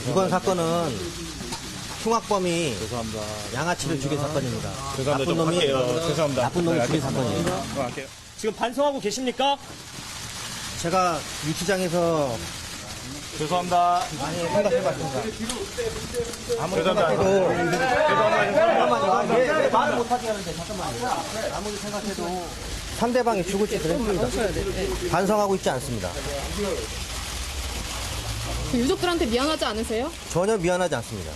이번 사건은 흉악범이 죄송합니다. 양아치를 죽인 사건입니다. 죄송합니다. 나쁜 좀 놈이 할게요. 죄송합니다. 나쁜 놈이 죽인 사건이에요. 할게요. 지금 반성하고 계십니까? 제가 유치장에서 죄송합니다. 많이 생각해봤습니다. 아무리 죄송합니다. 생각해도 잠깐만요. 왜 말을 못하게 하는데 잠깐만요. 아무리 생각해도 상대방이 죽을 짓을 했습니다. 반성하고 있지 않습니다. 그 유족들한테 미안하지 않으세요? 전혀 미안하지 않습니다.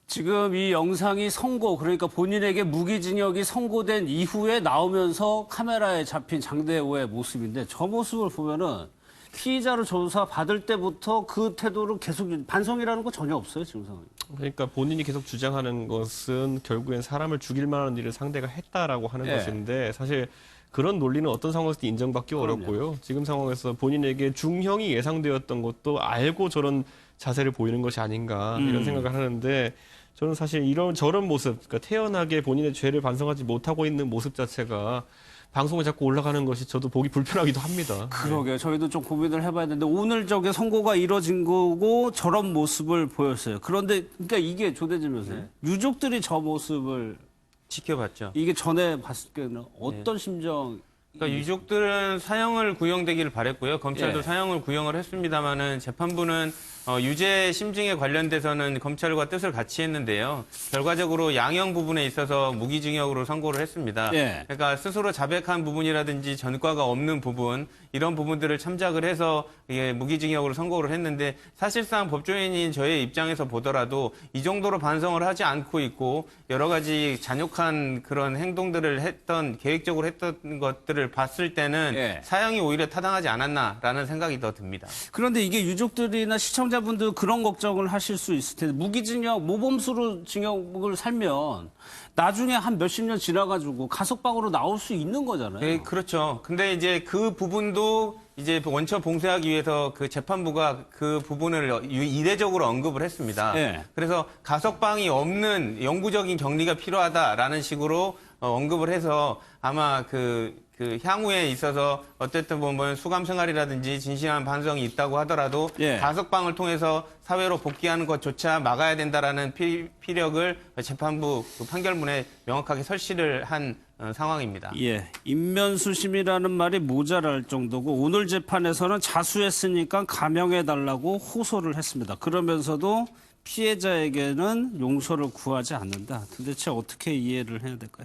지금 이 영상이 선고, 그러니까 본인에게 무기징역이 선고된 이후에 나오면서 카메라에 잡힌 장대호의 모습인데 저 모습을 보면은 피의자로 조사 받을 때부터 그 태도를 계속 반성이라는 거 전혀 없어요, 지금 상황이. 그러니까 본인이 계속 주장하는 것은 결국엔 사람을 죽일 만한 일을 상대가 했다라고 하는 예. 것인데 사실 그런 논리는 어떤 상황에서도 인정받기 어렵고요. 지금 상황에서 본인에게 중형이 예상되었던 것도 알고 저런 자세를 보이는 것이 아닌가 이런 생각을 하는데 저는 사실 이런 저런 모습, 그러니까 태연하게 본인의 죄를 반성하지 못하고 있는 모습 자체가 방송에 자꾸 올라가는 것이 저도 보기 불편하기도 합니다. 그러게요. 저희도 좀 고민을 해봐야 되는데 오늘 저게 선고가 이뤄진 거고 저런 모습을 보였어요. 그런데 그러니까 이게 조대진 변호사님, 유족들이 저 모습을 지켜봤죠. 이게 전에 봤을 때는 어떤 심정? 그러니까 유족들은 사형을 구형되기를 바랬고요. 검찰도 예. 사형을 구형을 했습니다마는 재판부는 유죄 심증에 관련돼서는 검찰과 뜻을 같이 했는데요. 결과적으로 양형 부분에 있어서 무기징역으로 선고를 했습니다. 예. 그러니까 스스로 자백한 부분이라든지 전과가 없는 부분 이런 부분들을 참작을 해서 이게 무기징역으로 선고를 했는데 사실상 법조인인 저의 입장에서 보더라도 이 정도로 반성을 하지 않고 있고 여러 가지 잔혹한 그런 행동들을 했던 계획적으로 했던 것들을 봤을 때는 예. 사형이 오히려 타당하지 않았나라는 생각이 더 듭니다. 그런데 이게 유족들이나 시청자분들 그런 걱정을 하실 수 있을 텐데 무기징역, 모범수로 징역을 살면 나중에 한 몇십 년 지나가지고 가석방으로 나올 수 있는 거잖아요. 네, 그렇죠. 근데 이제 그 부분도 이제 원처 봉쇄하기 위해서 그 재판부가 그 부분을 이례적으로 언급을 했습니다. 네. 그래서 가석방이 없는 영구적인 격리가 필요하다라는 식으로 언급을 해서 아마 그 향후에 있어서 어쨌든 보면 수감 생활이라든지 진실한 반성이 있다고 하더라도 예. 가석방을 통해서 사회로 복귀하는 것조차 막아야 된다라는 피력을 재판부 그 판결문에 명확하게 설치를 한 상황입니다. 예, 인면수심이라는 말이 모자랄 정도고 오늘 재판에서는 자수했으니까 감형해달라고 호소를 했습니다. 그러면서도 피해자에게는 용서를 구하지 않는다. 도대체 어떻게 이해를 해야 될까요?